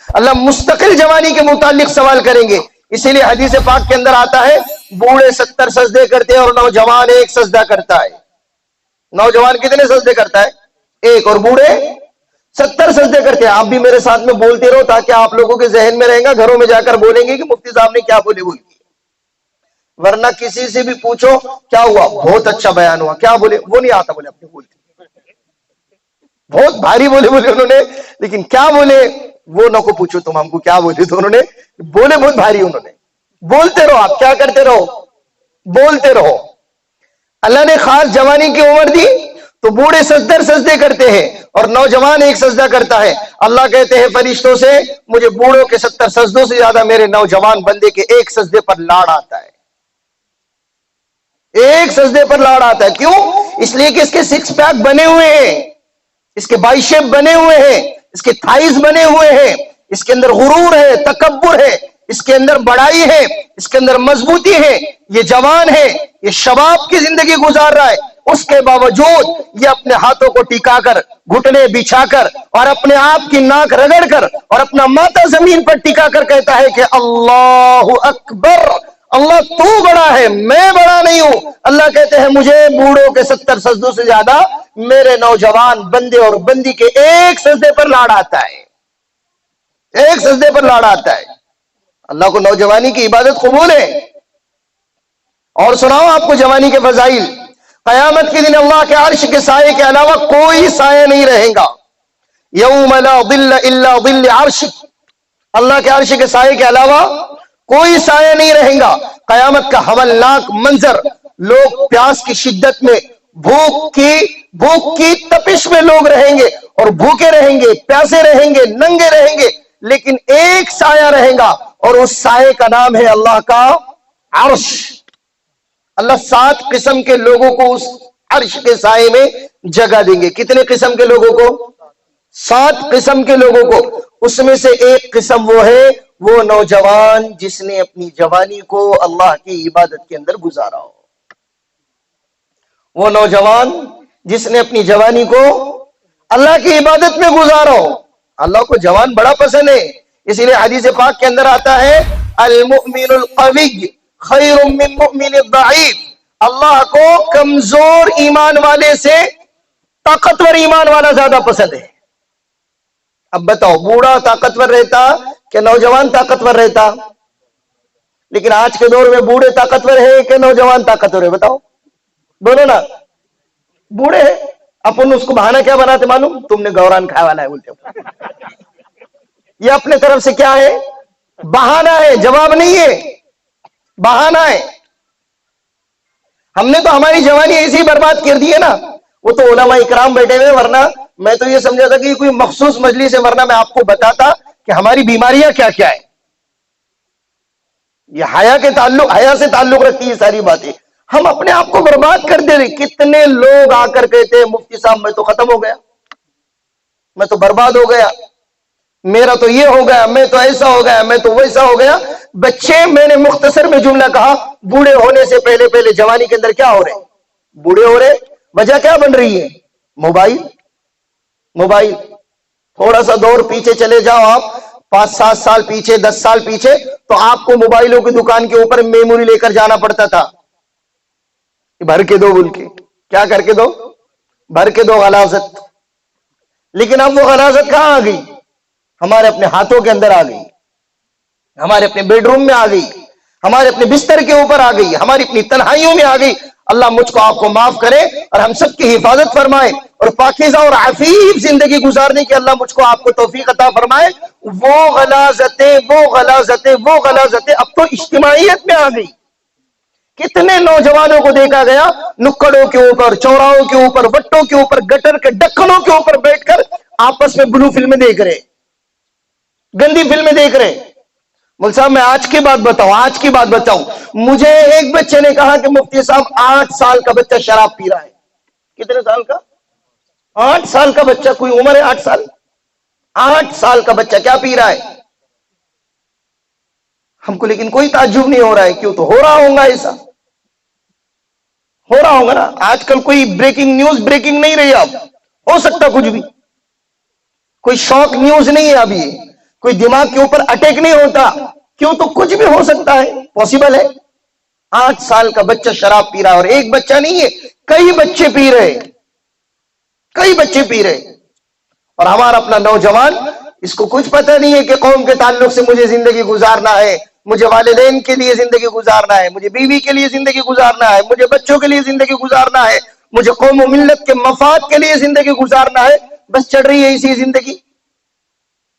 اللہ مستقل جوانی کے متعلق سوال کریں گے. اسی لیے حدیث پاک کے اندر آتا ہے بوڑھے 70 سجدے کرتے ہیں اور نوجوان ایک سجدہ کرتا ہے. نوجوان کتنے سجدے کرتا ہے؟ ایک. اور بوڑھے 70 سجدے کرتے ہیں. آپ بھی میرے ساتھ میں بولتے رہو تاکہ آپ لوگوں کے ذہن میں رہے گا, گھروں میں جا کر بولیں گے کہ مفتی صاحب نے کیا بولی. ورنہ کسی سے بھی پوچھو کیا ہوا, بہت اچھا بیان ہوا, کیا بولے, وہ نہیں آتا بولے, اپنے بولتے بہت بھاری بولے انہوں نے, لیکن کیا بولے وہ نہ کو پوچھو تم ہم کو کیا بولے. تو انہوں نے بولے بہت بھاری, انہوں نے. بولتے رہو, آپ کیا کرتے رہو, بولتے رہو. اللہ نے خاص جوانی کی عمر دی تو بوڑھے 70 سجدے کرتے ہیں اور نوجوان ایک سجدہ کرتا ہے. اللہ کہتے ہیں فرشتوں سے مجھے بوڑھوں کے 70 سجدوں سے زیادہ میرے نوجوان بندے کے ایک سجدے پر لاڑ آتا ہے. ایک سجدے پر لاڑ آتا ہے. کیوں؟ اس لیے کہ اس کے 6 پیک بنے ہوئے ہیں, اس کے بائشیپ بنے ہوئے ہیں, اس کے تھائز بنے ہوئے ہیں, اس کے اندر غرور ہے, تکبر ہے, اس کے اندر بڑائی ہے, اس کے اندر مضبوطی ہے. یہ جوان ہے, یہ شباب کی زندگی گزار رہا ہے, اس کے باوجود یہ اپنے ہاتھوں کو ٹکا کر, گھٹنے بچھا کر اور اپنے آپ کی ناک رگڑ کر اور اپنا ماتھا زمین پر ٹکا کر کہتا ہے کہ اللہ اکبر, اللہ تو بڑا ہے, میں بڑا نہیں ہوں. اللہ کہتے ہیں مجھے بوڑھوں کے 70 سجدوں سے زیادہ میرے نوجوان بندے اور بندی کے ایک سجدے پر لاڑ آتا ہے. ایک سجدے پر لاڑ آتا ہے. اللہ کو نوجوانی کی عبادت قبول ہے. اور سناؤ آپ کو جوانی کے فضائل. قیامت کے دن اللہ کے عرش کے سائے کے علاوہ کوئی سایہ نہیں رہے گا. یوم لا ظل الا ظل عرش, اللہ کے عرش کے سائے کے علاوہ کوئی سایہ نہیں رہے گا. قیامت کا ہولناک منظر, لوگ پیاس کی شدت میں, بھوک کی تپش میں لوگ رہیں گے اور بھوکے رہیں گے, پیاسے رہیں گے, ننگے رہیں گے, لیکن ایک سایہ رہے گا اور اس سائے کا نام ہے اللہ کا عرش. اللہ 7 قسم کے لوگوں کو اس عرش کے سائے میں جگہ دیں گے. کتنے قسم کے لوگوں کو؟ 7 قسم کے لوگوں کو. اس میں سے ایک قسم وہ ہے, وہ نوجوان جس نے اپنی جوانی کو اللہ کی عبادت کے اندر گزارا ہو. وہ نوجوان جس نے اپنی جوانی کو اللہ کی عبادت میں گزارا ہو. اللہ کو جوان بڑا پسند ہے. اسی لیے حدیث پاک کے اندر آتا ہے المؤمن القوی خیر من مؤمن الضعیف. اللہ کو کمزور ایمان والے سے طاقتور ایمان والا زیادہ پسند ہے. اب بتاؤ, بوڑھا طاقتور رہتا کہ نوجوان طاقتور رہتا؟ لیکن آج کے دور میں بوڑھے طاقتور ہے کہ نوجوان طاقتور ہے؟ بتاؤ. دونوں نا, بوڑھے ہیں. اپن اس کو بہانہ کیا بناتے معلوم؟ تم نے گوران کھایا والا ہے بولتے. یہ اپنے طرف سے کیا ہے؟ بہانہ ہے, جواب نہیں ہے, بہانہ ہے. ہم نے تو ہماری جوانی ایسی برباد کر دی ہے نا. وہ تو علماء اکرام بیٹھے ہوئے, ورنہ میں تو یہ سمجھا تھا کہ کوئی مخصوص مجلس ہے, ورنہ میں آپ کو بتاتا کہ ہماری بیماریاں کیا کیا ہے. یہ حیا سے تعلق رکھتی ہے ساری باتیں. ہم اپنے آپ کو برباد کر دے رہے. کتنے لوگ آ کر کہتے ہیں مفتی صاحب میں تو ختم ہو گیا, میں تو برباد ہو گیا, میرا تو یہ ہو گیا, میں تو ایسا ہو گیا, میں تو ویسا ہو گیا. بچے, میں نے مختصر میں جملہ کہا, بوڑھے ہونے سے پہلے جوانی کے اندر کیا ہو رہے؟ بوڑھے ہو رہے. وجہ کیا بن رہی ہے؟ موبائل. تھوڑا سا دور پیچھے چلے جاؤ آپ, 5-7 سال پیچھے, 10 سال پیچھے, تو آپ کو موبائلوں کی دکان کے اوپر میموری لے کر جانا پڑتا تھا. بھر کے دو بول کے, کیا کر کے دو؟ بھر کے دو, غلاظت. لیکن اب وہ غلاظت کہاں آ گئی؟ ہمارے اپنے ہاتھوں کے اندر آ گئی, ہمارے اپنے بیڈ روم میں آ گئی, ہمارے اپنے بستر کے اوپر آ گئی, ہماری اپنی تنہائیوں میں آ گئی. اللہ مجھ کو آپ کو معاف کرے اور ہم سب کی حفاظت فرمائے اور پاکیزہ اور عفیف زندگی گزارنے کی اللہ مجھ کو آپ کو توفیق عطا فرمائے. وہ غلاظتیں اب تو اجتماعیت میں آ گئی. کتنے نوجوانوں کو دیکھا گیا نکڑوں کے اوپر, چوراہوں کے اوپر, وٹوں کے اوپر, گٹر کے ڈکھنوں کے اوپر بیٹھ کر آپس میں بلو فلمیں دیکھ رہے, گندی فلمیں دیکھ رہے. مول صاحب میں آج کی بات بتاؤں, مجھے ایک بچے نے کہا کہ مفتی صاحب 8 سال کا بچہ شراب پی رہا ہے. کتنے سال کا؟ 8 سال کا بچہ. کوئی عمر ہے 8 سال؟ 8 سال کا بچہ کیا پی رہا ہے؟ ہم کو لیکن کوئی تعجب نہیں ہو رہا ہے. کیوں؟ تو ہو رہا ہوگا, ایسا ہو رہا ہوگا نا. آج کل کوئی بریکنگ نیوز بریکنگ نہیں رہی, اب ہو سکتا کچھ بھی, کوئی شوق نیوز نہیں ہے ابھی. کوئی دماغ کے اوپر اٹیک نہیں ہوتا. کیوں؟ تو کچھ بھی ہو سکتا ہے, پاسبل ہے. 8 سال کا بچہ شراب پی رہا ہے, اور ایک بچہ نہیں ہے, کئی بچے پی رہے, کئی بچے پی رہے. اور ہمارا اپنا نوجوان, اس کو کچھ پتہ نہیں ہے کہ قوم کے تعلق سے مجھے زندگی گزارنا ہے, مجھے والدین کے لیے زندگی گزارنا ہے, مجھے بیوی کے لیے زندگی گزارنا ہے, مجھے بچوں کے لیے زندگی گزارنا ہے, مجھے قوم و ملت کے مفاد کے لیے زندگی گزارنا ہے. بس چڑھ رہی ہے اسی زندگی.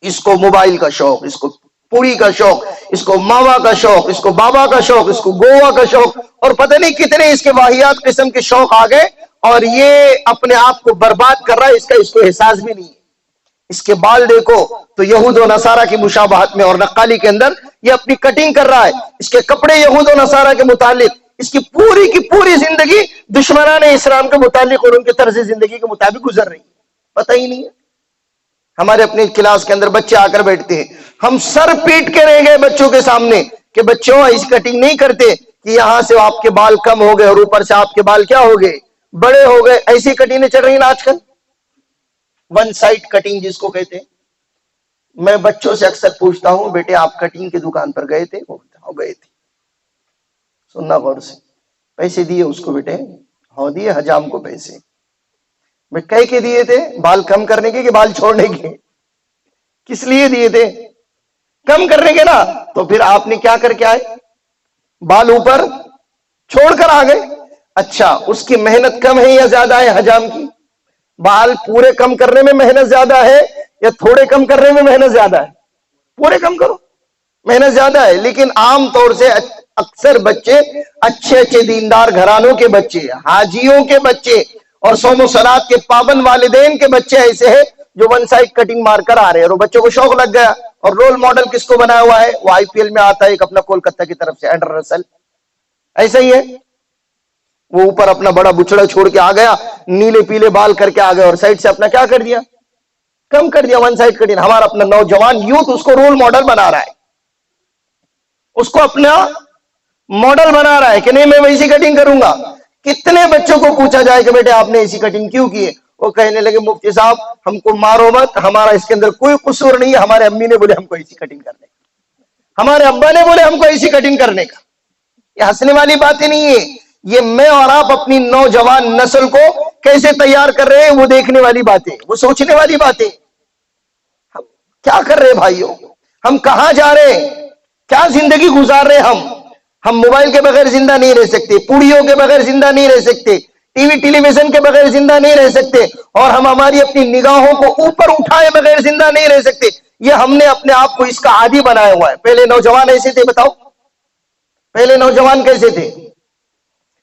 اس کو موبائل کا شوق, اس کو پوری کا شوق, اس کو ماما کا شوق, اس کو بابا کا شوق, اس کو گوا کا شوق, اور پتہ نہیں کتنے اس کے واہیات قسم کے شوق آ گئے, اور یہ اپنے آپ کو برباد کر رہا ہے. اس کو احساس بھی نہیں ہے. اس کے بال دیکھو تو یہود و نصارہ کی مشابہت میں اور نقالی کے اندر یہ اپنی کٹنگ کر رہا ہے. اس کے کپڑے یہود و نصارہ کے متعلق, اس کی پوری زندگی دشمنان اسلام کے متعلق اور ان کے طرز زندگی کے مطابق گزر رہی ہے. پتہ ہی نہیں ہے. ہمارے اپنی کلاس کے اندر بچے آ کر بیٹھتے ہیں, ہم سر پیٹ کے رہ گئے بچوں کے سامنے کہ بچوں ایسی کٹنگ نہیں کرتے کہ یہاں سے آپ کے بال کم ہو گئے اور اوپر سے آپ کے بال کیا ہو گئے, بڑے ہو گئے. ایسی کٹنگیں چل رہی ہیں آج کل, ون سائڈ کٹنگ جس کو کہتے ہیں. میں بچوں سے اکثر پوچھتا ہوں, بیٹے آپ کٹنگ کی دکان پر گئے تھے؟ وہ گئے تھے. سننا غور سے. پیسے دیے اس کو بیٹے؟ ہاں دیے. حجام کو پیسے میں کہہ کے دیے تھے؟ بال کم کرنے کے کہ بال چھوڑنے کے؟ کس لیے دیے تھے؟ کم کرنے کے نا. تو پھر آپ نے کیا کر کے آئے؟ بال اوپر چھوڑ کر آ گئے. اچھا, اس کی محنت کم ہے یا زیادہ ہے حجام کی؟ بال پورے کم کرنے میں محنت زیادہ ہے یا تھوڑے کم کرنے میں محنت زیادہ ہے؟ پورے کم کرو, محنت زیادہ ہے. لیکن عام طور سے اکثر بچے اچھے دیندار گھرانوں کے بچے, حاجیوں کے بچے اور صوم و صلات کے پابند والدین کے بچے ایسے ہیں جو ون سائڈ کٹنگ مار کر آ رہے ہیں, اور بچوں کو شوق لگ گیا. اور رول ماڈل کس کو بنایا ہوا ہے؟ وہ IPL میں آتا ہے ایک اپنا کولکتہ کی طرف سے, اینڈر رسل. ایسا ہی ہے, وہ اوپر اپنا بڑا بچڑا چھوڑ کے آ گیا, نیلے پیلے بال کر کے آ گیا, اور سائڈ سے اپنا کیا کر دیا؟ کم کر دیا. One side cutting. ہمارا اپنا نوجوان یوتھ اس کو رول ماڈل بنا رہا ہے, اس کو اپنا ماڈل بنا رہا ہے کہ نہیں میں ویسی کٹنگ کروں گا. کتنے بچوں کو پوچھا جائے کہ بیٹے آپ نے ایسی کٹنگ کیوں کی ہے؟ وہ کہنے لگے مفتی صاحب ہم کو مارو مت, ہمارا اس کے اندر کوئی قصور نہیں ہے, ہمارے امی نے بولے ہم کو ایسی کٹنگ کرنے کا, ہمارے ابا نے بولے ہم کو ایسی کٹنگ کرنے کا. یہ ہنسنے والی باتیں نہیں ہے. یہ میں اور آپ اپنی نوجوان نسل کو کیسے تیار کر رہے ہیں وہ دیکھنے والی باتیں, وہ سوچنے والی باتیں. ہم کیا کر رہے بھائیوں؟ ہم کہاں جا رہے ہیں؟ کیا زندگی گزار رہے ہیں ہم موبائل کے بغیر زندہ نہیں رہ سکتے, پوڑیوں کے بغیر زندہ نہیں رہ سکتے, ٹی ویژن کے بغیر زندہ نہیں رہ سکتے, اور ہم ہماری اپنی نگاہوں کو اوپر اٹھائے بغیر زندہ نہیں رہ سکتے. یہ ہم نے اپنے آپ کو اس کا عادی بنایا ہوا ہے. پہلے نوجوان ایسے تھے؟ بتاؤ پہلے نوجوان کیسے تھے؟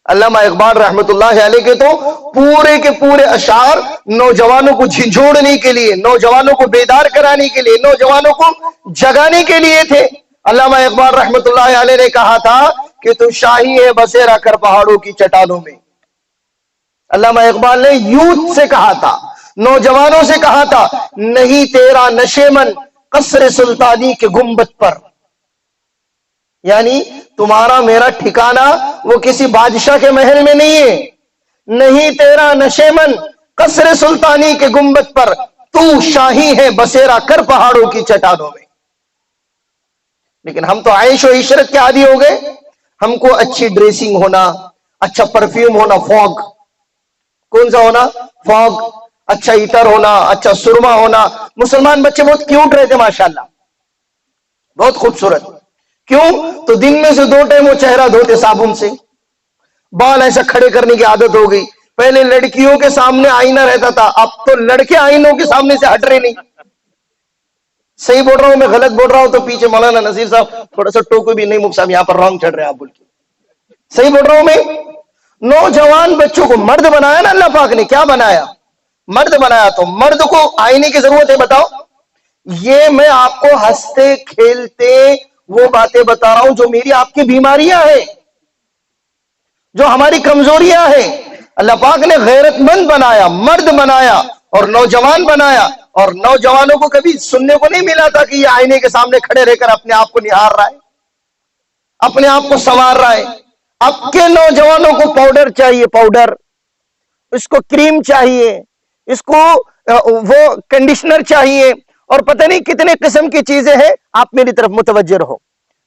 علامہ اقبال رحمت اللہ علیہ کے تو پورے اشعار نوجوانوں کو جھنجھوڑنے کے لیے, نوجوانوں کو بیدار کرانے کے لیے, نوجوانوں کو جگانے کے لیے تھے. علامہ اقبال رحمت اللہ علیہ نے کہا تھا کہ تو شاہی ہے بسیرا کر پہاڑوں کی چٹانوں میں. علامہ اقبال نے یوتھ سے کہا تھا, نوجوانوں سے کہا تھا, نہیں تیرا نشے من قصر سلطانی کے گنبد پر. یعنی تمہارا میرا ٹھکانہ وہ کسی بادشاہ کے محل میں نہیں ہے. نہیں تیرا نشے من قصر سلطانی کے گنبد پر, تو شاہی ہے بسیرا کر پہاڑوں کی چٹانوں میں. لیکن ہم تو عیش و عشرت کے عادی ہو گئے. ہم کو اچھی ڈریسنگ ہونا, اچھا پرفیوم ہونا, فوگ کون سا ہونا؟ فوگ. اچھا عطر ہونا, اچھا سرما ہونا. مسلمان بچے بہت کیوٹ رہتے ماشاءاللہ, بہت خوبصورت. کیوں؟ تو دن میں سے 2 ٹائم وہ چہرہ دھوتے صابن سے, بال ایسا کھڑے کرنے کی عادت ہو گئی. پہلے لڑکیوں کے سامنے آئینہ رہتا تھا, اب تو لڑکے آئینوں کے سامنے سے ہٹ رہے نہیں. صحیح بول رہا ہوں میں غلط بول رہا ہوں تو پیچھے مولانا نذیر صاحب تھوڑا سا ٹوکو بھی, نہیں مفتی صاحب یہاں پر رانگ چڑھ رہے ہیں آپ بول کے. صحیح بول رہا ہوں میں. نوجوان بچوں کو مرد بنایا نا اللہ پاک نے, کیا بنایا؟ مرد بنایا. تو مرد کو آئینے کی ضرورت ہے؟ بتاؤ. یہ میں آپ کو ہنستے کھیلتے وہ باتیں بتا رہا ہوں جو میری آپ کی بیماریاں ہیں, جو ہماری کمزوریاں ہیں. اللہ پاک نے غیرت مند بنایا, مرد بنایا اور نوجوان بنایا. اور نوجوانوں کو کبھی سننے کو نہیں ملا تھا کہ یہ آئینے کے سامنے کھڑے رہ کر اپنے آپ کو نہار رہا ہے, اپنے آپ کو سنوار رہا ہے. اب کے نوجوانوں کو پاؤڈر چاہیے, پاؤڈر, اس کو کریم چاہیے, اس کو وہ کنڈیشنر چاہیے, اور پتہ نہیں کتنے قسم کی چیزیں ہیں. آپ میری طرف متوجہ رہو.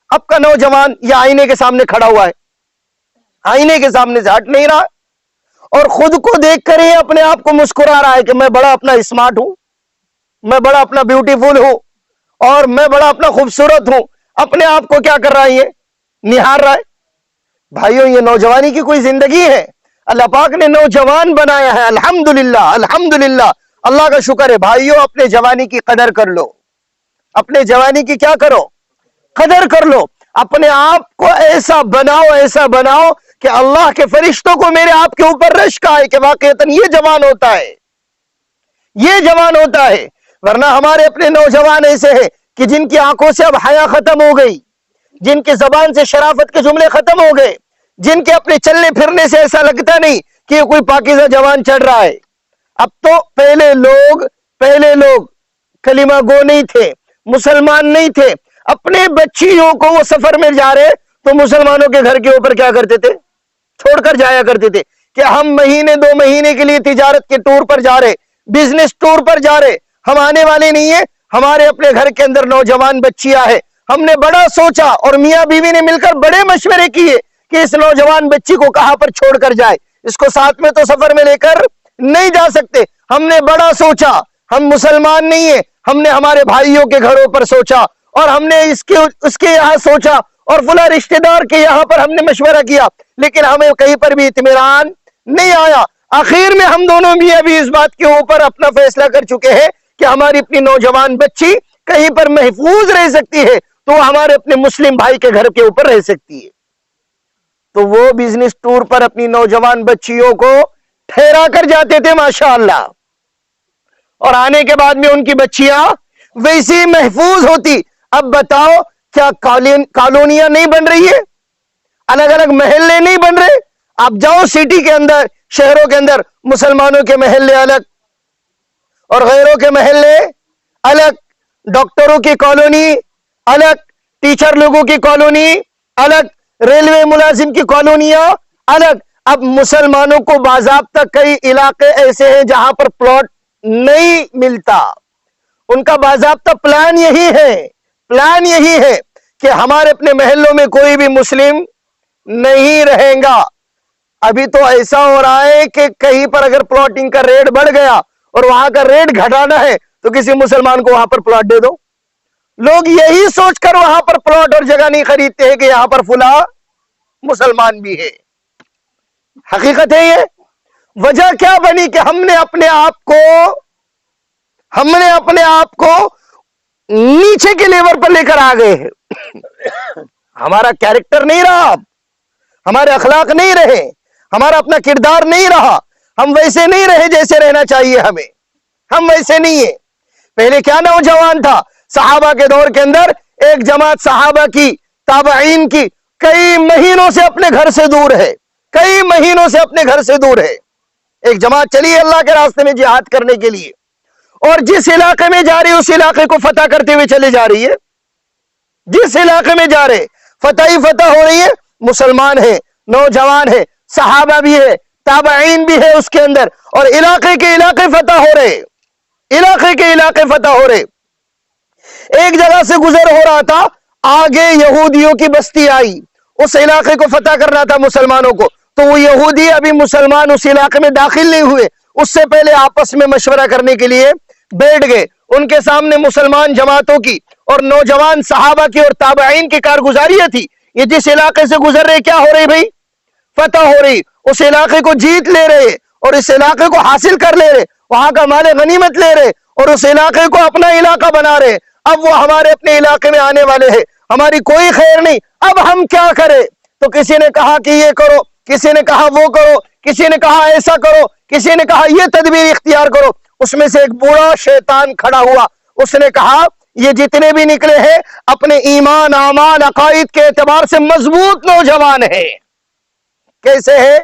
اب کا نوجوان یہ آئینے کے سامنے کھڑا ہوا ہے, آئینے کے سامنے سے ہٹ نہیں رہا, اور خود کو دیکھ کر ہی اپنے آپ کو مسکرا رہا ہے کہ میں بڑا اپنا اسمارٹ ہوں, میں بڑا اپنا بیوٹیفل ہوں, اور میں بڑا اپنا خوبصورت ہوں. اپنے آپ کو کیا کر رہا ہے, یہ نہار رہا ہے. بھائیوں, یہ نوجوانی کی کوئی زندگی ہے؟ اللہ پاک نے نوجوان بنایا ہے. الحمدللہ الحمدللہ, اللہ کا شکر ہے. بھائیوں, اپنے جوانی کی قدر کر لو, اپنے جوانی کی کیا کرو, قدر کر لو. اپنے آپ کو ایسا بناؤ کہ اللہ کے فرشتوں کو میرے آپ کے اوپر رشک آئے کہ واقعتاً یہ جوان ہوتا ہے, یہ جوان ہوتا ہے. ورنہ ہمارے اپنے نوجوان ایسے ہیں کہ جن کی آنکھوں سے اب حیا ختم ہو گئی, جن کی زبان سے شرافت کے جملے ختم ہو گئے, جن کے اپنے چلنے پھرنے سے ایسا لگتا نہیں کہ یہ کوئی پاکیزہ جوان چڑھ رہا ہے. اب تو پہلے لوگ کلمہ گو نہیں تھے, مسلمان نہیں تھے. اپنے بچیوں کو وہ سفر میں جا رہے تو مسلمانوں کے گھر کے اوپر کیا کرتے تھے, چھوڑ کر جایا کرتے تھے کہ ہم مہینے 2 مہینے کے لیے تجارت کے ٹور پر جا رہے, بزنس ٹور پر جا رہے, ہم آنے والے نہیں ہیں. ہمارے اپنے گھر کے اندر نوجوان بچیاں ہیں. ہم نے بڑا سوچا اور میاں بیوی نے مل کر بڑے مشورے کیے کہ اس نوجوان بچی کو کہاں پر چھوڑ کر جائے, اس کو ساتھ میں تو سفر میں لے کر نہیں جا سکتے. ہم نے بڑا سوچا, ہم مسلمان نہیں ہیں, ہم نے ہمارے بھائیوں کے گھروں پر سوچا, اور ہم نے اس کے یہاں سوچا, اور فلاں رشتہ دار کے یہاں پر ہم نے مشورہ کیا, لیکن ہمیں کہیں پر بھی اطمینان نہیں آیا. آخر میں ہم دونوں میاں بھی اس بات کے اوپر اپنا فیصلہ کر چکے ہیں کہ ہماری اپنی نوجوان بچی کہیں پر محفوظ رہ سکتی ہے تو وہ ہمارے اپنے مسلم بھائی کے گھر کے اوپر رہ سکتی ہے. تو وہ بزنس ٹور پر اپنی نوجوان بچیوں کو ٹھہرا کر جاتے تھے ماشاءاللہ, اور آنے کے بعد میں ان کی بچیاں ویسی محفوظ ہوتی. اب بتاؤ, کیا کالونیاں نہیں بن رہی ہے, الگ الگ محلے نہیں بن رہے؟ آپ جاؤ سٹی کے اندر, شہروں کے اندر, مسلمانوں کے محلے الگ اور غیروں کے محلے الگ, ڈاکٹروں کی کالونی الگ, ٹیچر لوگوں کی کالونی الگ, ریلوے ملازم کی کالونیاں الگ. اب مسلمانوں کو باضابطہ کئی علاقے ایسے ہیں جہاں پر پلاٹ نہیں ملتا. ان کا باضابطہ پلان یہی ہے کہ ہمارے اپنے محلوں میں کوئی بھی مسلم نہیں رہے گا. ابھی تو ایسا ہو رہا ہے کہ کہیں پر اگر پلاٹنگ کا ریٹ بڑھ گیا اور وہاں کا ریٹ گھٹانا ہے تو کسی مسلمان کو وہاں پر پلاٹ دے دو. لوگ یہی سوچ کر وہاں پر پلاٹ اور جگہ نہیں خریدتے ہیں کہ یہاں پر فلاں مسلمان بھی ہے. حقیقت ہے یہ. وجہ کیا بنی کہ ہم نے اپنے آپ کو نیچے کے لیول پر لے کر آ گئے ہیں. ہمارا کیریکٹر نہیں رہا, ہمارے اخلاق نہیں رہے, ہمارا اپنا کردار نہیں رہا, ہم ویسے نہیں رہے جیسے رہنا چاہیے ہمیں, ہم ویسے نہیں ہیں. پہلے کیا نوجوان تھا, صحابہ کے دور کے اندر ایک جماعت صحابہ کی, تابعین کی, کئی مہینوں سے اپنے گھر سے دور ہے, کئی مہینوں سے اپنے گھر سے دور ہے. ایک جماعت چلی اللہ کے راستے میں جہاد کرنے کے لیے, اور جس علاقے میں جا رہی اس علاقے کو فتح کرتے ہوئے چلے جا رہی ہے. جس علاقے میں جا رہے فتح ہی فتح ہو رہی ہے. مسلمان ہے, نوجوان ہے, صحابہ بھی ہے, تابعین بھی ہے اس کے اندر, اور علاقے کے علاقے فتح ہو رہے, علاقے کے علاقے فتح ہو رہے. ایک جگہ سے گزر ہو رہا تھا, آگے یہودیوں کی بستی آئی, اس علاقے کو فتح کرنا تھا مسلمانوں کو, تو وہ یہودی ابھی مسلمان اس علاقے میں داخل نہیں ہوئے, اس سے پہلے آپس میں مشورہ کرنے کے لیے بیٹھ گئے. ان کے سامنے مسلمان جماعتوں کی اور نوجوان صحابہ کی اور تابعین کی کارگزاری تھی. یہ جس علاقے سے گزر رہے کیا ہو رہی بھائی, فتح ہو رہی, اس علاقے کو جیت لے رہے اور اس علاقے کو حاصل کر لے رہے, وہاں کا مال غنیمت لے رہے اور اس علاقے کو اپنا علاقہ بنا رہے. اب وہ ہمارے اپنے علاقے میں آنے والے ہیں, ہماری کوئی خیر نہیں, اب ہم کیا کریں؟ تو کسی نے کہا کہ یہ کرو, کسی نے کہا وہ کرو, کسی نے کہا ایسا کرو, کسی نے کہا یہ تدبیر اختیار کرو. اس میں سے ایک بوڑھا شیطان کھڑا ہوا, اس نے کہا یہ جتنے بھی نکلے ہیں اپنے ایمان, اعمال, عقائد کے اعتبار سے مضبوط نوجوان ہیں. کیسے ہے؟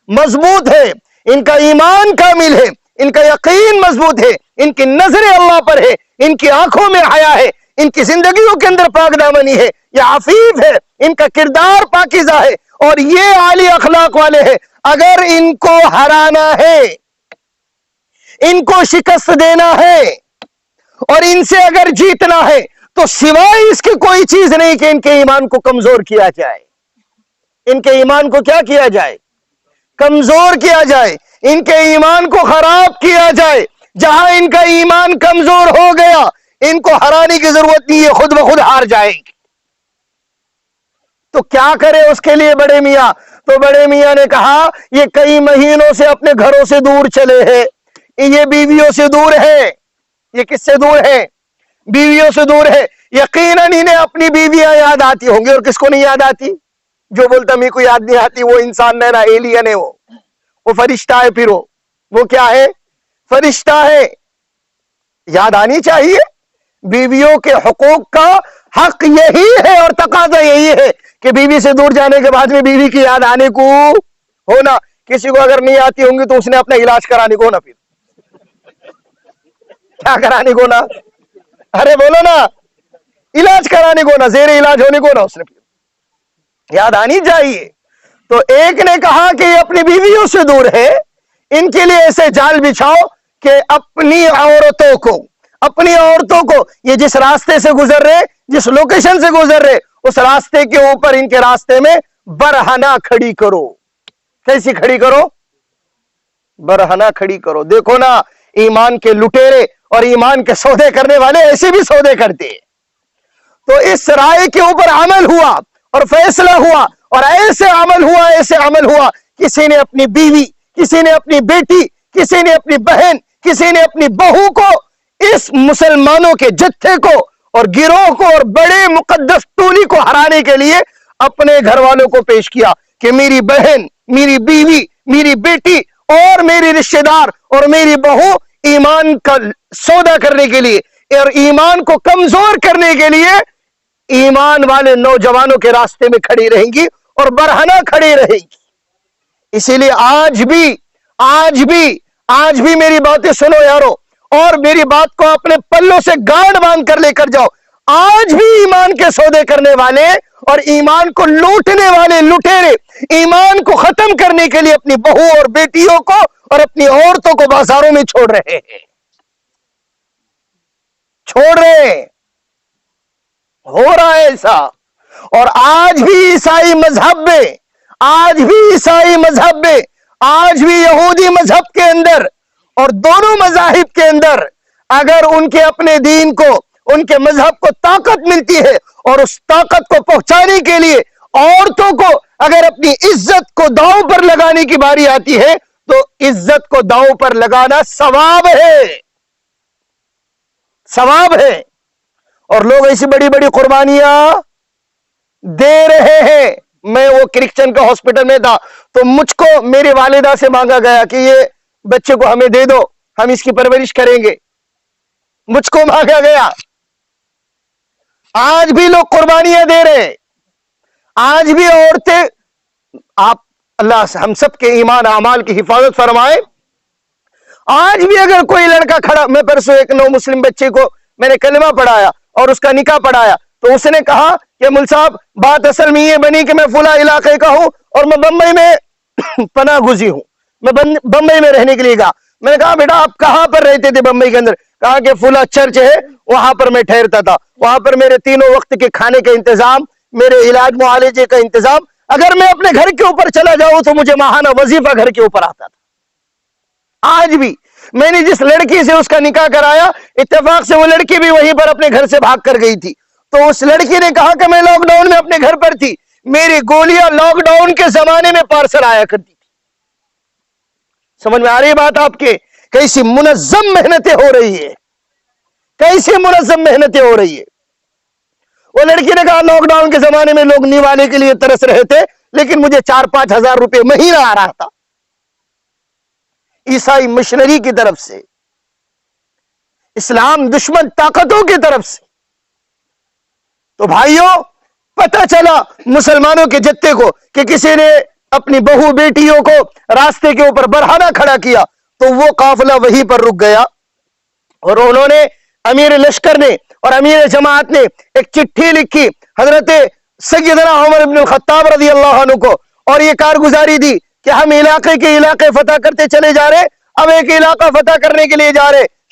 مضبوط ہے, ان کا ایمان کامل ہے, ان کا یقین مضبوط ہے, ان کی نظر اللہ پر ہے, ان کی آنکھوں میں حیا ہے, ان کی زندگیوں کے اندر پاک دامنی ہے, یہ عفیف ہے, ان کا کردار پاکیزہ ہے, اور یہ عالی اخلاق والے ہیں. اگر ان کو ہرانا ہے, ان کو شکست دینا ہے, اور ان سے اگر جیتنا ہے تو سوائے اس کی کوئی چیز نہیں کہ ان کے ایمان کو کمزور کیا جائے. ان کے ایمان کو کیا کیا جائے؟ کمزور کیا جائے. ان کے ایمان کو خراب کیا جائے. جہاں ان کا ایمان کمزور ہو گیا ان کو ہرانے کی ضرورت نہیں ہے، خود بخود ہار جائے گی. تو کیا کرے اس کے لیے بڑے میاں؟ تو بڑے میاں نے کہا یہ کئی مہینوں سے اپنے گھروں سے دور چلے ہیں، یہ بیویوں سے دور ہے. یہ کس سے دور ہے؟ بیویوں سے دور ہے. یقیناً انہیں اپنی بیویاں یاد آتی ہوں گی، اور کس کو نہیں یاد آتی؟ جو بولتا میرے کو یاد نہیں آتی وہ انسان نہیں نا، ایلین ہے، وہ فرشتہ ہے. پھر وہ کیا ہے؟ فرشتہ ہے. یاد آنی چاہیے. بیویوں کے حقوق کا حق یہی ہے اور تقاضا یہی ہے کہ بیوی سے دور جانے کے بعد میں بیوی کی یاد آنے کو ہونا. کسی کو اگر نہیں آتی ہوں گی تو اس نے اپنا علاج کرانے کو نا، پھر کیا کرانے کو نا؟ ارے بولو نا، علاج کرانے کو نا، زیر علاج ہونے کو نا، اس نے پھر یاد آنی چاہیے. تو ایک نے کہا کہ یہ اپنی بیویوں سے دور ہے، ان کے لیے ایسے جال بچھاؤ کہ اپنی عورتوں کو یہ جس راستے سے گزر رہے، جس لوکیشن سے گزر رہے، اس راستے کے اوپر ان کے راستے میں برہنہ کھڑی کرو. کیسی کھڑی کرو؟ برہنہ کھڑی کرو. دیکھو نا، ایمان کے لٹیرے اور ایمان کے سودے کرنے والے ایسے بھی سودے کرتے. تو اس رائے کے اوپر عمل ہوا اور فیصلہ ہوا، اور ایسے عمل ہوا. کسی نے اپنی بیوی، کسی نے اپنی بیٹی، کسی نے اپنی بہن، کسی نے اپنی بہو کو اس مسلمانوں کے جتھے کو اور گروہ کو اور بڑے مقدس ٹولی کو ہرانے کے لیے اپنے گھر والوں کو پیش کیا کہ میری بہن، میری بیوی، میری بیٹی اور میری رشتہ دار اور میری بہو ایمان کا سودا کرنے کے لیے اور ایمان کو کمزور کرنے کے لیے ایمان والے نوجوانوں کے راستے میں کھڑی رہیں گی اور برہنہ کھڑی رہیں گی. اسی لیے آج بھی میری باتیں سنو یارو، اور میری بات کو اپنے پلوں سے گاڑ باندھ کر لے کر جاؤ. آج بھی ایمان کے سودے کرنے والے اور ایمان کو لوٹنے والے لٹیرے ایمان کو ختم کرنے کے لیے اپنی بہو اور بیٹیوں کو اور اپنی عورتوں کو بازاروں میں چھوڑ رہے ہیں. ہو رہا ہے ایسا. اور آج بھی عیسائی مذہب میں آج بھی یہودی مذہب کے اندر اور دونوں مذاہب کے اندر اگر ان کے اپنے دین کو، ان کے مذہب کو طاقت ملتی ہے اور اس طاقت کو پہنچانے کے لیے عورتوں کو اگر اپنی عزت کو داؤں پر لگانے کی باری آتی ہے تو عزت کو داؤں پر لگانا ثواب ہے. اور لوگ ایسی بڑی بڑی قربانیاں دے رہے ہیں. میں وہ کرسچن کا ہاسپٹل میں تھا تو مجھ کو میری والدہ سے مانگا گیا کہ یہ بچے کو ہمیں دے دو، ہم اس کی پرورش کریں گے. مجھ کو مانگا گیا. آج بھی لوگ قربانیاں دے رہے ہیں. آج بھی عورتیں، آپ اللہ سے ہم سب کے ایمان اعمال کی حفاظت فرمائے. آج بھی اگر کوئی لڑکا کھڑا، میں پرسوں ایک نو مسلم بچے کو میں نے کلمہ پڑھایا اور اس کا نکاح پڑھایا تو اس نے کہا کہ مل صاحب بات اصل میں یہ بنی کہ میں فلاں علاقے کا ہوں اور میں بمبئی میں پناہ گزین ہوں، میں بمبئی میں رہنے کے لیے گیا. میں نے کہا بیٹا آپ کہاں پر رہتے تھے بمبئی کے اندر؟ کہا کہ فلاں چرچ ہے وہاں پر میں ٹھہرتا تھا، وہاں پر میرے تینوں وقت کے کھانے کا انتظام، میرے علاج معالجے کا انتظام. اگر میں اپنے گھر کے اوپر چلا جاؤں تو مجھے ماہانہ وظیفہ گھر کے اوپر آتا تھا. آج بھی میں نے جس لڑکی سے اس کا نکاح کرایا اتفاق سے وہ لڑکی بھی وہیں پر اپنے گھر سے بھاگ کر گئی تھی. تو اس لڑکی نے کہا کہ میں لاک ڈاؤن میں اپنے گھر پر تھی، میری گولیاں لاک ڈاؤن کے زمانے میں پارسل آیا کرتی تھی. سمجھ میں آ رہی بات آپ کے؟ کیسی منظم محنتیں ہو رہی ہے، کیسی منظم محنتیں ہو رہی ہے. وہ لڑکی نے کہا لاک ڈاؤن کے زمانے میں لوگ نیوالے کے لیے ترس رہے تھے لیکن مجھے 4-5 ہزار روپے مہینہ آ رہا تھا عیسائی مشنری کی طرف سے، اسلام دشمن طاقتوں کی طرف سے. تو بھائیوں پتہ چلا مسلمانوں کے جتھے کو کہ کسی نے اپنی بہو بیٹیوں کو راستے کے اوپر برہنہ کھڑا کیا تو وہ قافلہ وہیں پر رک گیا اور انہوں نے امیر لشکر نے اور امیر جماعت نے ایک چٹھی لکھی حضرت سیدنا عمر بن الخطاب رضی اللہ عنہ کو اور یہ کارگزاری دی کہ ہم علاقے فتح کرتے چلے جا رہے، اب ایک علاقہ فتح کرنے کے لیے جا رہے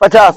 50।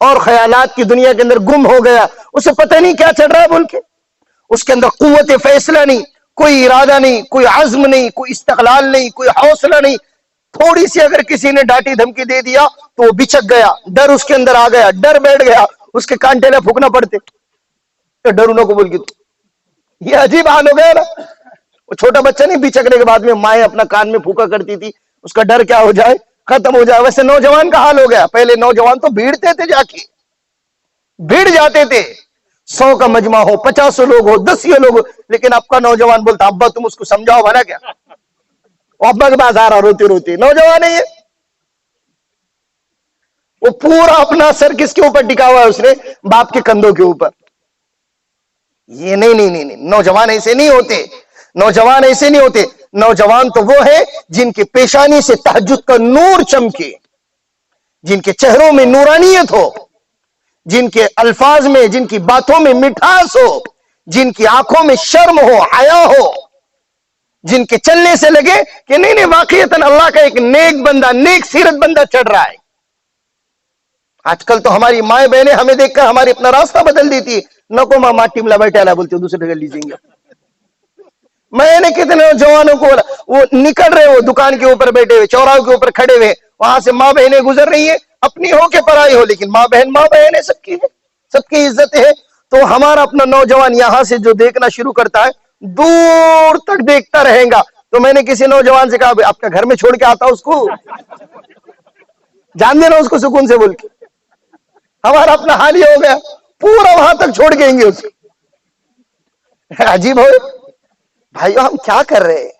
اور خیالات کی دنیا کے اندر گم ہو گیا، اسے پتہ نہیں کیا چل رہا ہے بول کے، اس کے اندر قوت فیصلہ نہیں، کوئی ارادہ نہیں، کوئی عزم نہیں، کوئی استقلال نہیں، کوئی حوصلہ نہیں. تھوڑی سی اگر کسی نے ڈانٹی دھمکی دے دیا تو وہ بچک گیا، ڈر اس کے اندر آ گیا، ڈر بیٹھ گیا، اس کے کان ٹیلے پھونکنا پڑتے ڈرونوں کو بول کے. یہ عجیب حال ہو گیا نا. وہ چھوٹا بچہ نہیں بچکنے کے بعد میں مائیں اپنا کان میں پھونکا کرتی تھی، اس کا ڈر کیا ہو جائے، ختم ہو جائے. ویسے نوجوان کا حال ہو گیا. پہلے نوجوان تو بھیڑتے تھے، جا کے بھیڑ جاتے تھے، 100 کا مجمع ہو، 50 لوگ ہو، 10 لوگ ہو، لیکن اب کا نوجوان بولتا ابا تم اس کو سمجھاؤ بنا کیا، ابا کے پاس آ رہا روتے روتے. نوجوان ہے یہ، وہ پورا اپنا سر کس کے اوپر ٹکا ہوا ہے، اس نے باپ کے کندھوں کے اوپر. یہ نہیں، نوجوان ایسے نہیں ہوتے، نوجوان ایسے نہیں ہوتے. نوجوان تو وہ ہے جن کی پیشانی سے تہجد کا نور چمکے، جن کے چہروں میں نورانیت ہو، جن کے الفاظ میں، جن کی باتوں میں مٹھاس ہو، جن کی آنکھوں میں شرم ہو، حیا ہو، جن کے چلنے سے لگے کہ نہیں واقعیتاً اللہ کا ایک نیک بندہ، نیک سیرت بندہ چڑھ رہا ہے. آج کل تو ہماری مائیں بہنیں ہمیں دیکھ کر ہماری اپنا راستہ بدل دیتی ہے. نکو ماں ماٹی ملا بیٹھے اللہ بولتے دوسرے گھر لیجیں گے. میں نے کتنے جوانوں کو بولا، وہ نکل رہے، وہ دکان کے اوپر بیٹھے ہوئے، چوراہوں کے اوپر کھڑے ہوئے، وہاں سے ماں بہنیں گزر رہی ہیں، اپنی ہو کے پرائی ہو، لیکن ماں بہن ہے، سب کی ہے، سب کی عزت ہے. تو ہمارا اپنا نوجوان یہاں سے جو دیکھنا شروع کرتا ہے دور تک دیکھتا رہے گا. تو میں نے کسی نوجوان سے کہا آپ کا گھر میں چھوڑ کے آتا اس کو، جان دینا اس کو سکون سے بول کے. ہمارا اپنا حال ہی ہو گیا، پورا وہاں تک چھوڑ گئیں گے اس کو. عجیب ہو بھائیو، ہم کیا کر رہے ہیں؟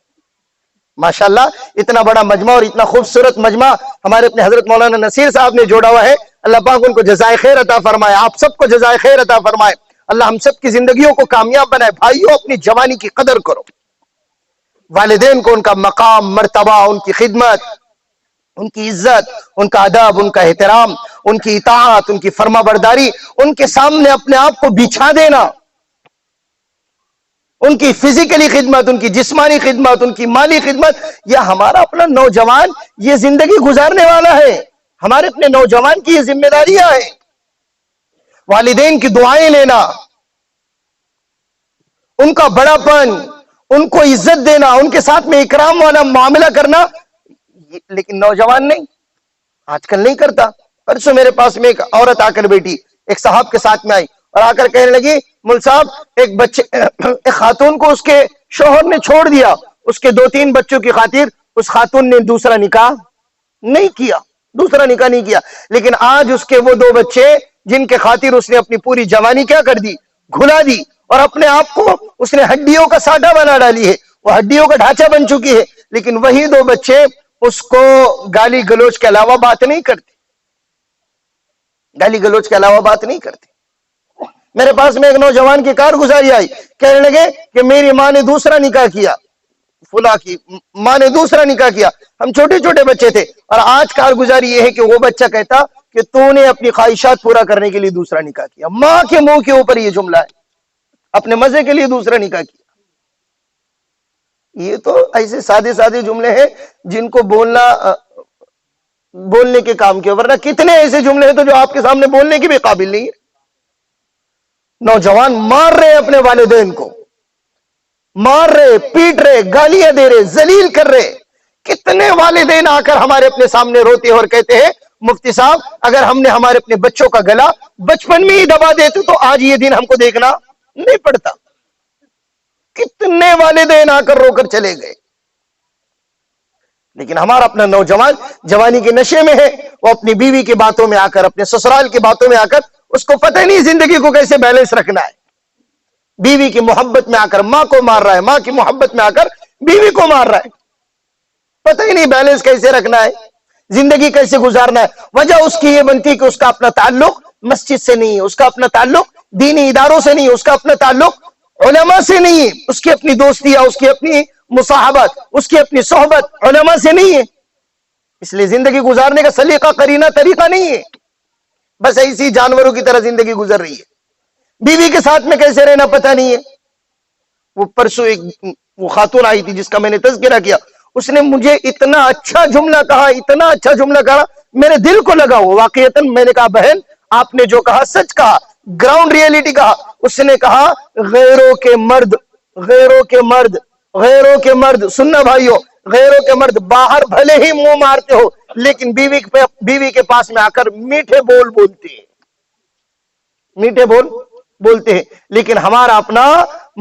ماشاءاللہ اتنا بڑا مجمع اور اتنا خوبصورت مجمع ہمارے اپنے حضرت مولانا نصیر صاحب نے جوڑا ہوا ہے. اللہ پاک ان کو جزائے خیر عطا فرمائے، آپ سب کو جزائے خیر عطا فرمائے. اللہ ہم سب کی زندگیوں کو کامیاب بنائے. بھائیو اپنی جوانی کی قدر کرو، والدین کو ان کا مقام، مرتبہ، ان کی خدمت، ان کی عزت، ان کا ادب، ان کا احترام، ان کی اطاعت، ان کی فرما برداری، ان کے سامنے اپنے آپ کو بچھا دینا، ان کی فزیکلی خدمت، ان کی جسمانی خدمت، ان کی مالی خدمت. یہ ہمارا اپنا نوجوان یہ زندگی گزارنے والا ہے، ہمارے اپنے نوجوان کی یہ ذمہ داریاں ہیں. والدین کی دعائیں لینا، ان کا بڑا پن، ان کو عزت دینا، ان کے ساتھ میں اکرام والا معاملہ کرنا. لیکن نوجوان نہیں، آج کل نہیں کرتا. پرسوں میرے پاس میں ایک عورت آ کر بیٹھی، ایک صاحب کے ساتھ میں آئی اور آ کر کہنے لگی مل صاحب ایک خاتون کو اس کے شوہر نے چھوڑ دیا، اس کے 2-3 بچوں کی خاطر اس خاتون نے دوسرا نکاح نہیں کیا، لیکن آج اس کے وہ 2 بچے جن کے خاطر اس نے اپنی پوری جوانی کیا کر دی، گھلا دی، اور اپنے آپ کو اس نے ہڈیوں کا ساٹا بنا ڈالی ہے، وہ ہڈیوں کا ڈھانچہ بن چکی ہے. لیکن وہی 2 بچے اس کو گالی گلوچ کے علاوہ بات نہیں کرتے. میرے پاس میں ایک نوجوان کی کارگزاری آئی، کہنے لگے کہ میری ماں نے دوسرا نکاح کیا، فلاں کی ماں نے دوسرا نکاح کیا. ہم چھوٹے چھوٹے بچے تھے، اور آج کارگزاری یہ ہے کہ وہ بچہ کہتا کہ تو نے اپنی خواہشات پورا کرنے کے لیے دوسرا نکاح کیا. ماں کے منہ کے اوپر یہ جملہ ہے، اپنے مزے کے لیے دوسرا نکاح کیا. یہ تو ایسے سادے جملے ہیں جن کو بولنے کے کام کے، ورنہ کتنے ایسے جملے ہیں تو جو آپ کے سامنے بولنے کے بھی قابل نہیں ہے. نوجوان مار رہے اپنے والدین کو، مار رہے، پیٹ رہے، گالیاں دے رہے، ذلیل کر رہے. کتنے والدین آ کر ہمارے اپنے سامنے روتے اور کہتے ہیں مفتی صاحب اگر ہم نے ہمارے اپنے بچوں کا گلا بچپن میں ہی دبا دیتے تو آج یہ دن ہم کو دیکھنا نہیں پڑتا. کتنے والدین آ کر رو کر چلے گئے. لیکن ہمارا اپنا نوجوان جوانی کے نشے میں ہے، وہ اپنی بیوی کی باتوں میں آ کر، اپنے سسرال کی باتوں میں آ کر، اس کو پتہ نہیں زندگی کو کیسے بیلنس رکھنا ہے. بیوی کی محبت میں آ کر ماں کو مار رہا ہے، ماں کی محبت میں آ کر بیوی کو مار رہا ہے. پتہ ہی نہیں بیلنس کیسے رکھنا ہے، زندگی کیسے گزارنا ہے. وجہ اس کی یہ بنتی کہ اس کا اپنا تعلق مسجد سے نہیں ہے، اس کا اپنا تعلق دینی اداروں سے نہیں ہے، اس کا اپنا تعلق علماء سے نہیں ہے، اس کی اپنی دوستیاں، اس کی اپنی مصاحبت، اس کی اپنی صحبت علماء سے نہیں ہے. اس لیے زندگی گزارنے کا سلیقہ قرینہ طریقہ نہیں ہے، بس ایسی جانوروں کی طرح زندگی گزر رہی ہے. بیوی کے ساتھ میں کیسے رہنا پتہ نہیں ہے. وہ پرسوں وہ خاتون آئی تھی جس کا میں نے تذکرہ کیا، اس نے مجھے اتنا اچھا جملہ کہا، اتنا اچھا جملہ کہا، میرے دل کو لگا. وہ واقعیتاً میں نے کہا بہن آپ نے جو کہا سچ کہا، گراؤنڈ ریئلٹی کہا. اس نے کہا غیروں کے مرد، غیروں کے مرد، غیروں کے مرد، سننا بھائیو، غیروں کے مرد باہر بھلے ہی منہ مارتے ہو لیکن بیوی کے پاس میں آ کر میٹھے بول بولتے ہیں، میٹھے بول بولتے ہیں. لیکن ہمارا اپنا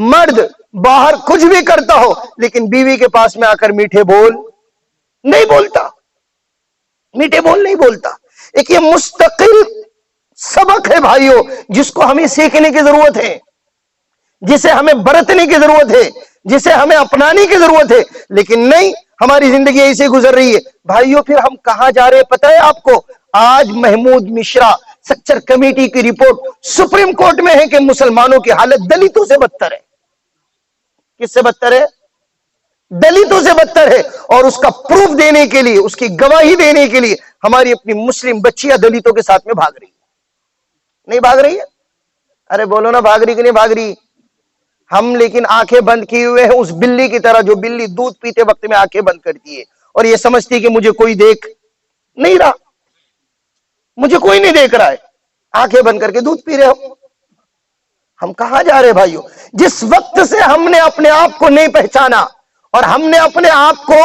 مرد باہر کچھ بھی کرتا ہو لیکن بیوی کے پاس میں آ کر میٹھے بول نہیں بولتا، میٹھے بول نہیں بولتا. ایک یہ مستقل سبق ہے بھائیو، جس کو ہمیں سیکھنے کی ضرورت ہے، جسے ہمیں برتنے کی ضرورت ہے، جسے ہمیں اپنانے کی ضرورت ہے. لیکن نہیں، ہماری زندگی ایسے گزر رہی ہے بھائیو. پھر ہم کہاں جا رہے ہیں پتہ ہے آپ کو؟ آج محمود مشرا سکچر کمیٹی کی رپورٹ سپریم کورٹ میں ہے کہ مسلمانوں کی حالت دلتوں سے بدتر ہے. کس سے بدتر ہے؟ دلتوں سے بدتر ہے. اور اس کا پروف دینے کے لیے، اس کی گواہی دینے کے لیے ہماری اپنی مسلم بچیاں دلتوں کے ساتھ میں بھاگ رہی ہے. نہیں بھاگ رہی ہے؟ ارے بولو نا، بھاگ رہی کہ نہیں بھاگ رہی؟ ہم لیکن آنکھیں بند کیے ہوئے ہیں اس بلی کی طرح جو بلی دودھ پیتے وقت میں آنکھیں بند کرتی ہے اور یہ سمجھتی ہے کہ مجھے کوئی دیکھ نہیں رہا، مجھے کوئی نہیں دیکھ رہا ہے، آنکھیں بند کر کے دودھ پی رہے ہو. ہم کہاں جا رہے بھائیو؟ جس وقت سے ہم نے اپنے آپ کو نہیں پہچانا اور ہم نے اپنے آپ کو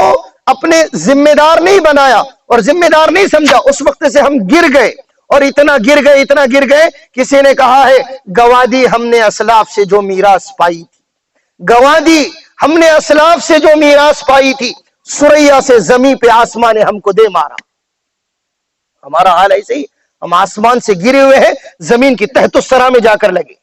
اپنے ذمہ دار نہیں بنایا اور ذمہ دار نہیں سمجھا، اس وقت سے ہم گر گئے. اور اتنا گر گئے، اتنا گر گئے، کسی نے کہا ہے گوا دی ہم نے اسلاف سے جو میراث پائی تھی، گوا دی ہم نے اسلاف سے جو میراث پائی تھی، سریا سے زمین پہ آسمان نے ہم کو دے مارا. ہمارا حال ایسے ہی، ہم آسمان سے گرے ہوئے ہیں، زمین کی تحت الثری میں جا کر لگے.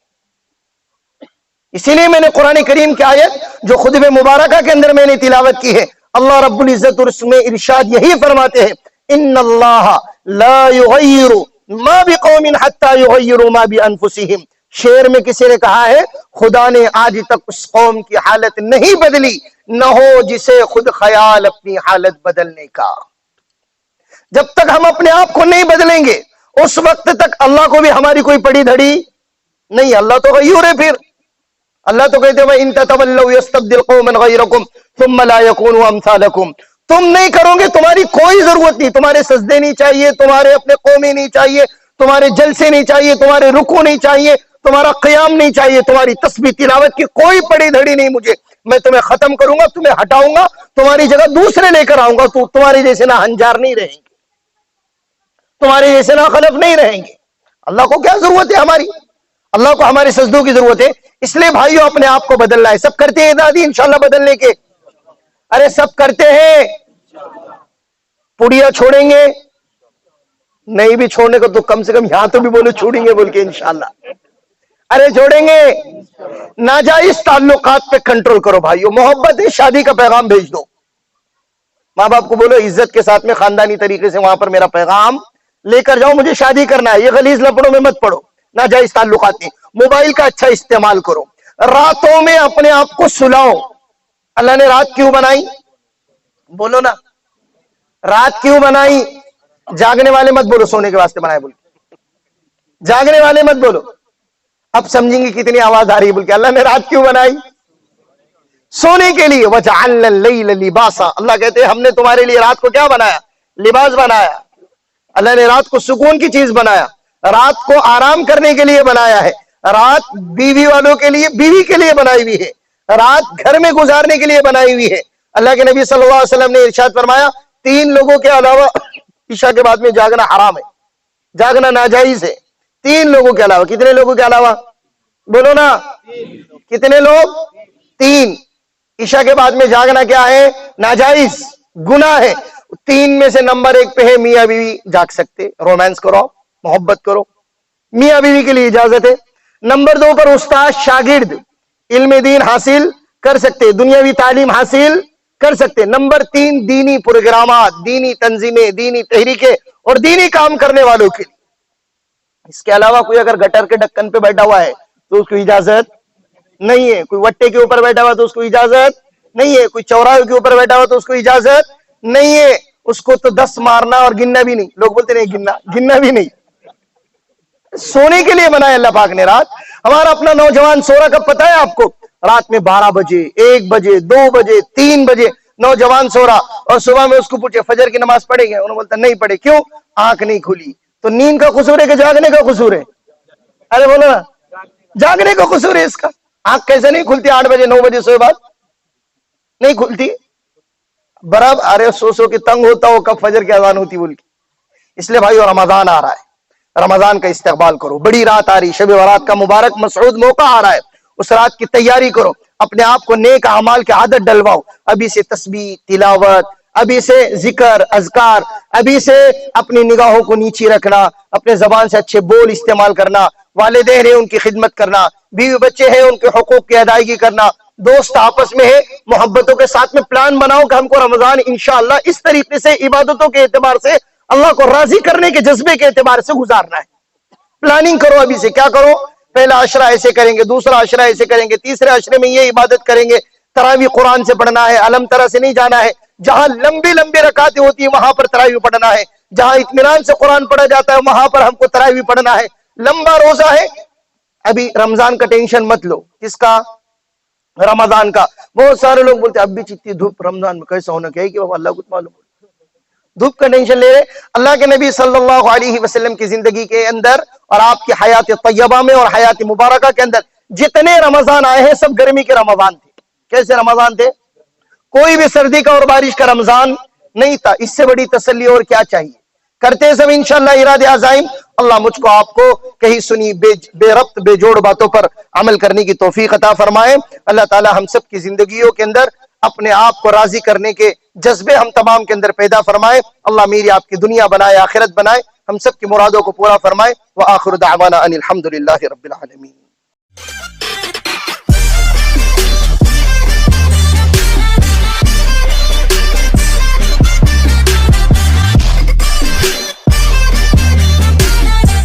اسی لیے میں نے قرآن کریم کی آیت جو خطبہ مبارکہ کے اندر میں نے تلاوت کی ہے، اللہ رب العزت اور اس میں ارشاد یہی فرماتے ہیں، ان اللہ لا یغیر ما بقوم حتی یغیروا ما بانفسہم. شعر میں کسی نے کہا ہے خدا نے آج تک اس قوم کی حالت نہیں بدلی، نہ ہو جسے خود خیال اپنی حالت بدلنے کا. جب تک ہم اپنے آپ کو نہیں بدلیں گے اس وقت تک اللہ کو بھی ہماری کوئی پڑی دھڑی نہیں. اللہ تو غیور ہے. پھر اللہ تو کہتے ہیں ان تتولوا یستبدل قوما غیرکم ثم لا یکونوا امثالکم. تم نہیں کرو گے، تمہاری کوئی ضرورت نہیں، تمہارے سجدے نہیں چاہیے، تمہارے اپنے قومیں نہیں چاہیے، تمہارے جلسے نہیں چاہیے، تمہارے رکوع نہیں چاہیے، تمہارا قیام نہیں چاہیے، تمہاری تسبیح تلاوت کی کوئی پڑی دھڑی نہیں. مجھے میں تمہیں ختم کروں گا، تمہیں ہٹاؤں گا، تمہاری جگہ دوسرے لے کر آؤں گا. تمہارے جیسے نہ ہنجار نہیں رہیں گے، تمہارے جیسے نہ خلف نہیں رہیں گے. اللہ کو کیا ضرورت ہے ہماری؟ اللہ کو ہمارے سجدوں کی ضرورت ہے. اس لیے بھائیو اپنے آپ کو بدلنا ہے. سب کرتے ہیں دادی انشاءاللہ بدلنے کے؟ ارے سب کرتے ہیں. پڑیا چھوڑیں گے؟ نہیں بھی چھوڑنے کو تو کم سے کم یہاں تو بھی بولو چھوڑیں گے بول کے انشاءاللہ. ارے چھوڑیں گے. ناجائز تعلقات پہ کنٹرول کرو بھائیو. محبت ہے، شادی کا پیغام بھیج دو. ماں باپ کو بولو عزت کے ساتھ میں خاندانی طریقے سے وہاں پر میرا پیغام لے کر جاؤ، مجھے شادی کرنا ہے. یہ غلیظ لفڑوں میں مت پڑو، ناجائز تعلقات نہیں. موبائل کا اچھا استعمال کرو. راتوں میں اپنے آپ کو سلاؤ. اللہ نے رات کیوں بنائی؟ بولو نا، رات کیوں بنائی؟ جاگنے والے مت بولو سونے کے واسطے بنائے بول کے، جاگنے والے مت بولو. اب سمجھیں گے کتنی آواز آ رہی ہے بول کے. اللہ نے رات کیوں بنائی؟ سونے کے لیے. وَجَعَلْنَا اللَّيْلَ لِبَاسًا. اللہ کہتے ہیں ہم نے تمہارے لیے رات کو کیا بنایا؟ لباس بنایا. اللہ نے رات کو سکون کی چیز بنایا، رات کو آرام کرنے کے لیے بنایا ہے. رات بیوی والوں کے لیے، بیوی کے لیے بنائی ہوئی ہے. رات گھر میں گزارنے کے لیے بنائی ہوئی ہے. اللہ کے نبی صلی اللہ علیہ وسلم نے ارشاد فرمایا 3 لوگوں کے علاوہ عشاء کے بعد میں جاگنا حرام ہے، جاگنا ناجائز ہے. 3 لوگوں کے علاوہ. کتنے لوگوں کے علاوہ؟ بولو نا. کتنے لوگ؟ 3. عشاء کے بعد میں جاگنا کیا ہے؟ ناجائز، گناہ ہے. 3 میں سے نمبر 1 پہ ہے میاں بیوی جاگ سکتے، رومانس کرو، محبت کرو، میاں بیوی کے لیے اجازت ہے. نمبر 2 پر استاد شاگرد علم دین حاصل کر سکتے، دنیاوی تعلیم حاصل کر سکتے. نمبر 3 دینی پروگرامات، دینی تنظیمیں، دینی تحریکیں اور دینی کام کرنے والوں کے لیے. اس کے علاوہ کوئی اگر گٹر کے ڈکن پہ بیٹھا ہوا ہے تو اس کو اجازت نہیں ہے. کوئی وٹے کے اوپر بیٹھا ہوا تو اس کو اجازت نہیں ہے. کوئی چوراہے کے اوپر بیٹھا ہوا تو اس کو اجازت نہیں ہے. اس کو تو 10 مارنا اور گننا بھی نہیں. لوگ بولتے نہیں گننا بھی نہیں. سونے کے لیے بنایا اللہ پاک نے رات. ہمارا اپنا نوجوان سو رہا کب پتہ ہے آپ کو؟ رات میں 12 بجے، 1 بجے، 2 بجے، 3 بجے نوجوان سو رہا. اور صبح میں اس کو پوچھے فجر کی نماز پڑھے گا؟ انہوں نے بولتا نہیں پڑھے. کیوں؟ آنکھ نہیں کھلی. تو نیند کا قصور ہے کہ جاگنے کا قصور ہے؟ ارے بولو نا، جاگنے کا قصور ہے اس کا. آنکھ کیسے نہیں کھلتی 8 بجے 9 بجے سوئے بعد؟ نہیں کھلتی برابر. ارے سو کے تنگ ہوتا ہو کب فجر کی اذان ہوتی بول کے. اس لیے بھائی رمضان آ رہا ہے، رمضان کا استقبال کرو. بڑی رات آ رہی، شب برات کا مبارک مسعود موقع آ رہا ہے. اس رات کی تیاری کرو، اپنے آپ کو نیک اعمال کی عادت ڈلواؤ. ابھی سے تسبیح، تلاوت، ابھی سے ذکر، اذکار، ابھی سے اپنی نگاہوں کو نیچی رکھنا، اپنے زبان سے اچھے بول استعمال کرنا، والدین ہیں ان کی خدمت کرنا، بیوی بچے ہیں ان کے حقوق کی ادائیگی کرنا، دوست آپس میں ہے محبتوں کے ساتھ میں پلان بناؤ کہ ہم کو رمضان انشاءاللہ اس طریقے سے عبادتوں کے اعتبار سے اللہ کو راضی کرنے کے جذبے کے اعتبار سے گزارنا ہے. پلاننگ کرو ابھی سے. کیا کرو؟ پہلا عشرہ ایسے کریں گے، دوسرا عشرہ ایسے کریں گے، تیسرے عشرے میں یہ عبادت کریں گے، تراویح قرآن سے پڑھنا ہے، علم ترا سے نہیں جانا ہے. جہاں لمبی لمبی رکعتیں ہوتی ہیں وہاں پر تراویح پڑھنا ہے. جہاں اطمینان سے قرآن پڑھا جاتا ہے وہاں پر ہم کو تراویح پڑھنا ہے. لمبا روزہ ہے. ابھی رمضان کا ٹینشن مت لو. کس کا؟ رمضان کا. بہت سارے لوگ بولتے ہیں اب بھی چتتی دھوپ رمضان میں کیسا ہونا کیا ہے کہ بابا اللہ کو معلوم. دھوپ کا ٹینشن لے رہے. اللہ کے نبی صلی اللہ علیہ وسلم کی زندگی کے اندر اور آپ کی حیات طیبہ میں اور حیات مبارکہ کے اندر جتنے رمضان آئے ہیں سب گرمی کے رمضان تھے. کیسے رمضان تھے؟ کوئی بھی سردی کا اور بارش کا رمضان نہیں تھا. اس سے بڑی تسلی اور کیا چاہیے؟ کرتے سب انشاءاللہ ارادے عزائم. اللہ مجھ کو آپ کو کہیں سنی بے ربط بے جوڑ باتوں پر عمل کرنے کی توفیق عطا فرمائے. اللہ تعالی ہم سب کی زندگیوں کے اندر اپنے آپ کو راضی کرنے کے جذبے ہم تمام کے اندر پیدا فرمائے. اللہ میری آپ کی دنیا بنائے، آخرت بنائے، ہم سب کی مرادوں کو پورا فرمائے. وآخر دعوانا ان الحمدللہ رب العالمین.